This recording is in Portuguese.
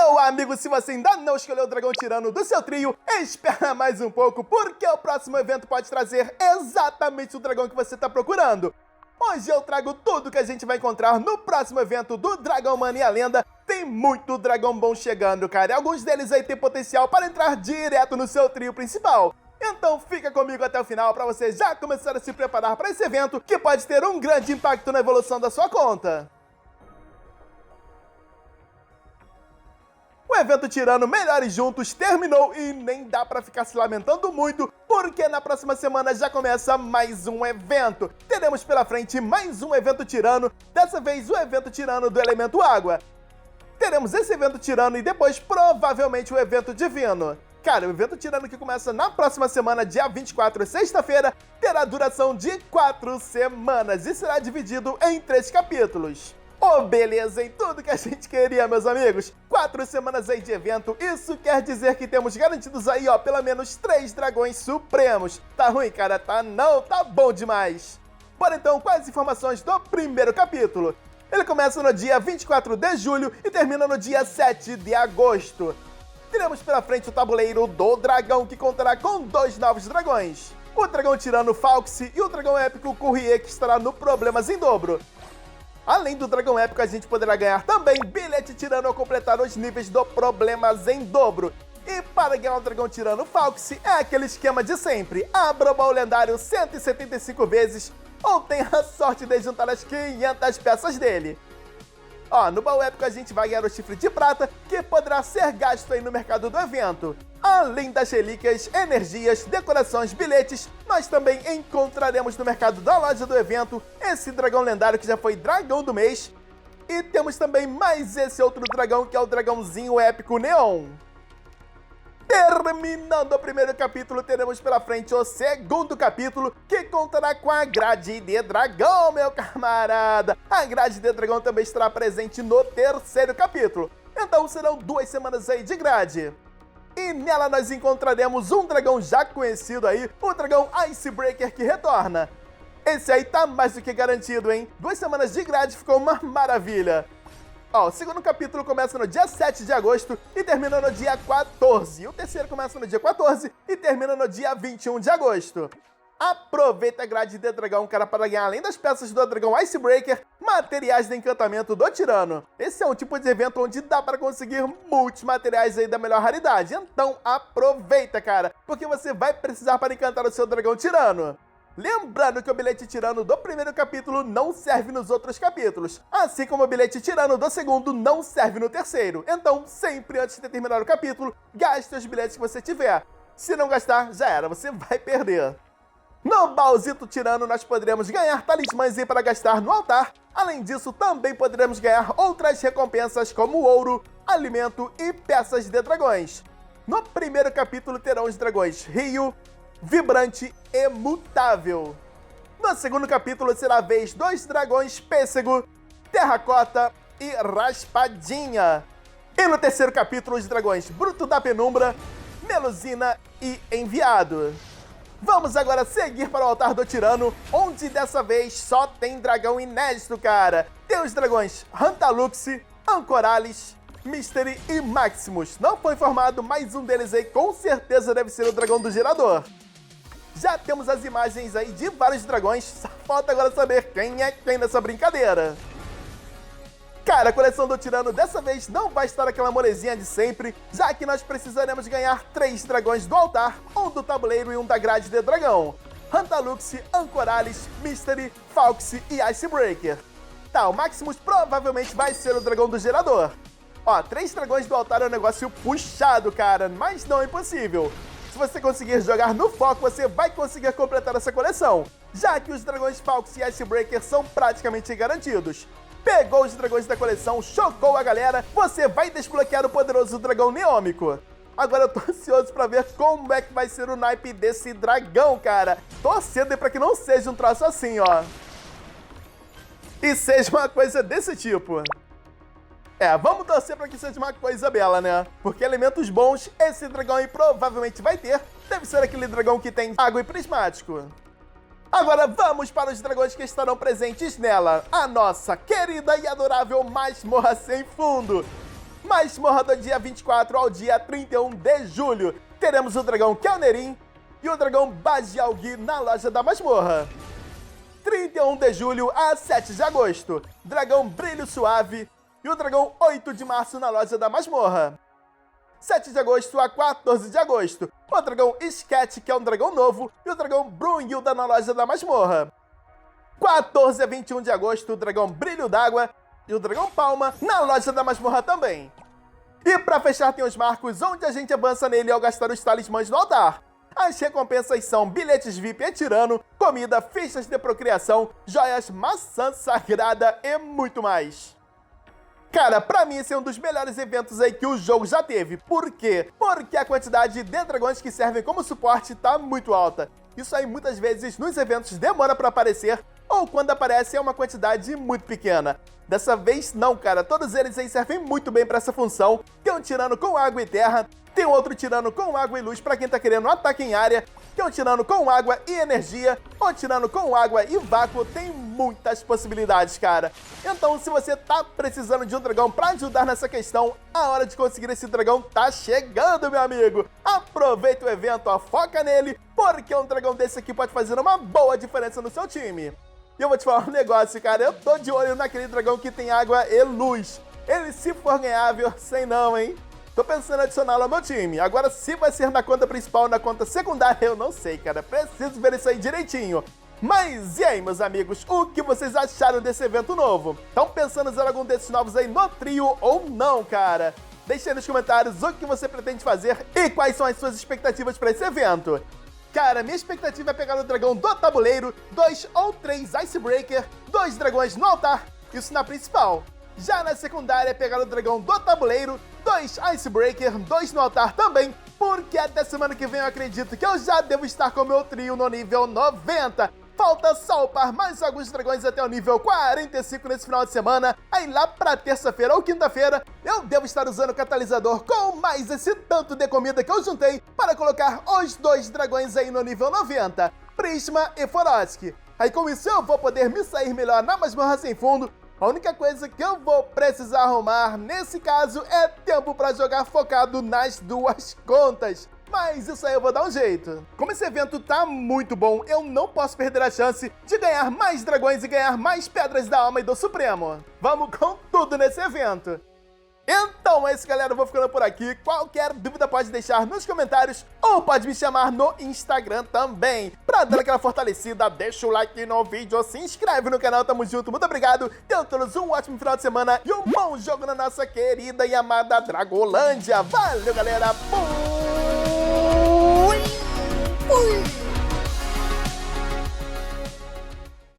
Meu amigo, se você ainda não escolheu o dragão tirano do seu trio, espera mais um pouco, porque o próximo evento pode trazer exatamente o dragão que você está procurando. Hoje eu trago tudo que a gente vai encontrar no próximo evento do Dragão Mano e a Lenda. Tem muito dragão bom chegando, cara, e alguns deles aí tem potencial para entrar direto no seu trio principal. Então fica comigo até o final para você já começar a se preparar para esse evento que pode ter um grande impacto na evolução da sua conta. O evento Tirano Melhores Juntos terminou e nem dá pra ficar se lamentando muito, porque na próxima semana já começa mais um evento. Teremos pela frente mais um evento Tirano, dessa vez o evento Tirano do Elemento Água. Teremos esse evento Tirano e depois provavelmente o evento Divino. Cara, o evento Tirano que começa na próxima semana, dia 24, sexta-feira, terá duração de 4 semanas e será dividido em 3 capítulos. Oh, beleza, em tudo que a gente queria, meus amigos. 4 semanas aí de evento, isso quer dizer que temos garantidos aí, ó, pelo menos 3 dragões supremos. Tá ruim, cara? Tá não, tá bom demais. Bora então com as informações do primeiro capítulo. Ele começa no dia 24 de julho e termina no dia 7 de agosto. Teremos pela frente o tabuleiro do dragão, que contará com 2 novos dragões. O dragão tirano Falxi e o dragão épico Courrier, que estará no Problemas em Dobro. Além do dragão épico, a gente poderá ganhar também bilhete tirano ao completar os níveis do Problemas em Dobro. E para ganhar o dragão tirano Falxi, é aquele esquema de sempre. Abra o baú lendário 175 vezes ou tenha a sorte de juntar as 500 peças dele. Ó, no baú épico a gente vai ganhar o chifre de prata, que poderá ser gasto aí no mercado do evento. Além das relíquias, energias, decorações, bilhetes, nós também encontraremos no mercado da loja do evento esse dragão lendário que já foi dragão do mês. E temos também mais esse outro dragão, que é o dragãozinho épico Neon. Terminando o primeiro capítulo, teremos pela frente o segundo capítulo, que contará com a grade de dragão, meu camarada. A grade de dragão também estará presente no terceiro capítulo. Então serão 2 semanas aí de grade. E nela nós encontraremos um dragão já conhecido aí, o dragão Icebreaker, que retorna. Esse aí tá mais do que garantido, hein? 2 semanas de grade ficou uma maravilha. Ó, o segundo capítulo começa no dia 7 de agosto e termina no dia 14. O terceiro começa no dia 14 e termina no dia 21 de agosto. Aproveita a grade de dragão, cara, para ganhar, além das peças do dragão Icebreaker, materiais de encantamento do tirano. Esse é um tipo de evento onde dá para conseguir muitos materiais aí da melhor raridade. Então aproveita, cara, porque você vai precisar para encantar o seu dragão tirano. Lembrando que o bilhete tirano do primeiro capítulo não serve nos outros capítulos, assim como o bilhete tirano do segundo não serve no terceiro. Então, sempre antes de terminar o capítulo, gaste os bilhetes que você tiver. Se não gastar, já era, você vai perder. No baúzito tirano, nós poderemos ganhar talismãs aí para gastar no altar. Além disso, também poderemos ganhar outras recompensas como ouro, alimento e peças de dragões. No primeiro capítulo terão os dragões Rio, Vibrante e Mutável. No segundo capítulo será a vez dos dragões Pêssego, Terracota e Raspadinha. E no terceiro capítulo os dragões Bruto da Penumbra, Melusina e Enviado. Vamos agora seguir para o altar do tirano, onde dessa vez só tem dragão inédito, cara. Tem os dragões Hantaluxi, Ancoralis, Mystery e Maximus. Não foi informado, mas um deles aí com certeza deve ser o dragão do gerador. Já temos as imagens aí de vários dragões, só falta agora saber quem é quem nessa brincadeira. Cara, a coleção do tirano dessa vez não vai estar aquela molezinha de sempre, já que nós precisaremos ganhar 3 dragões do altar, um do tabuleiro e um da grade de dragão. Hantaluxi, Ancoralis, Mystery, Falxi e Icebreaker. Tá, o Maximus provavelmente vai ser o dragão do gerador. Ó, 3 dragões do altar é um negócio puxado, cara, mas não é impossível. Se você conseguir jogar no foco, você vai conseguir completar essa coleção, já que os dragões Falx e Icebreaker são praticamente garantidos. Pegou os dragões da coleção, chocou a galera, você vai desbloquear o poderoso dragão Neômico. Agora eu tô ansioso pra ver como é que vai ser o naipe desse dragão, cara. Torcendo aí pra que não seja um troço assim, ó. E seja uma coisa desse tipo. É, vamos torcer pra que seja uma coisa bela, né? Porque elementos bons esse dragão aí provavelmente vai ter. Deve ser aquele dragão que tem água e prismático. Agora vamos para os dragões que estarão presentes nela. A nossa querida e adorável Masmorra Sem Fundo. Masmorra do dia 24 ao dia 31 de julho. Teremos o dragão Kelnerin e o dragão Bajialgi na loja da masmorra. 31 de julho a 7 de agosto, dragão Brilho Suave e o dragão 8 de março na loja da masmorra. 7 de agosto a 14 de agosto, o dragão Sketch, que é um dragão novo, e o dragão Brunhilda na loja da masmorra. 14 a 21 de agosto, o dragão Brilho d'Água e o dragão Palma na loja da masmorra também. E pra fechar tem os marcos onde a gente avança nele ao gastar os talismãs no altar. As recompensas são bilhetes VIP tirano, comida, fichas de procriação, joias, maçã sagrada e muito mais. Cara, pra mim esse é um dos melhores eventos aí que o jogo já teve. Por quê? Porque a quantidade de dragões que servem como suporte tá muito alta. Isso aí muitas vezes nos eventos demora pra aparecer, ou quando aparece é uma quantidade muito pequena. Dessa vez não, cara, todos eles aí servem muito bem pra essa função. Tem um tirano com água e terra, tem outro tirano com água e luz pra quem tá querendo um ataque em área, tem um tirano com água e energia, um tirano com água e vácuo, tem muitas possibilidades, cara. Então, se você tá precisando de um dragão pra ajudar nessa questão, a hora de conseguir esse dragão tá chegando, meu amigo. Aproveita o evento, ó, foca nele, porque um dragão desse aqui pode fazer uma boa diferença no seu time. E eu vou te falar um negócio, cara, eu tô de olho naquele dragão que tem água e luz. Ele, se for ganhável, sei não, hein? Tô pensando em adicioná-lo ao meu time. Agora, se vai ser na conta principal ou na conta secundária, eu não sei, cara. Preciso ver isso aí direitinho. Mas e aí, meus amigos? O que vocês acharam desse evento novo? Estão pensando em usar algum desses novos aí no trio ou não, cara? Deixe aí nos comentários o que você pretende fazer e quais são as suas expectativas para esse evento. Cara, minha expectativa é pegar o dragão do tabuleiro, 2 ou 3 Icebreaker, 2 dragões no altar, isso na principal. Já na secundária é pegar o dragão do tabuleiro, 2 Icebreaker, 2 no altar também, porque até semana que vem eu acredito que eu já devo estar com o meu trio no nível 90. Falta só upar mais alguns dragões até o nível 45 nesse final de semana. Aí lá pra terça-feira ou quinta-feira, eu devo estar usando o catalisador com mais esse tanto de comida que eu juntei para colocar os 2 dragões aí no nível 90, Prisma e Forosk. Aí com isso eu vou poder me sair melhor na masmorra sem fundo. A única coisa que eu vou precisar arrumar nesse caso é tempo para jogar focado nas 2 contas. Mas isso aí eu vou dar um jeito. Como esse evento tá muito bom, eu não posso perder a chance de ganhar mais dragões e ganhar mais pedras da alma e do Supremo. Vamos com tudo nesse evento. Então é isso, galera, eu vou ficando por aqui. Qualquer dúvida pode deixar nos comentários ou pode me chamar no Instagram também. Pra dar aquela fortalecida, deixa o like no vídeo, se inscreve no canal, tamo junto, muito obrigado. Tenham todos um ótimo final de semana e um bom jogo na nossa querida e amada Dragolândia. Valeu, galera, fui!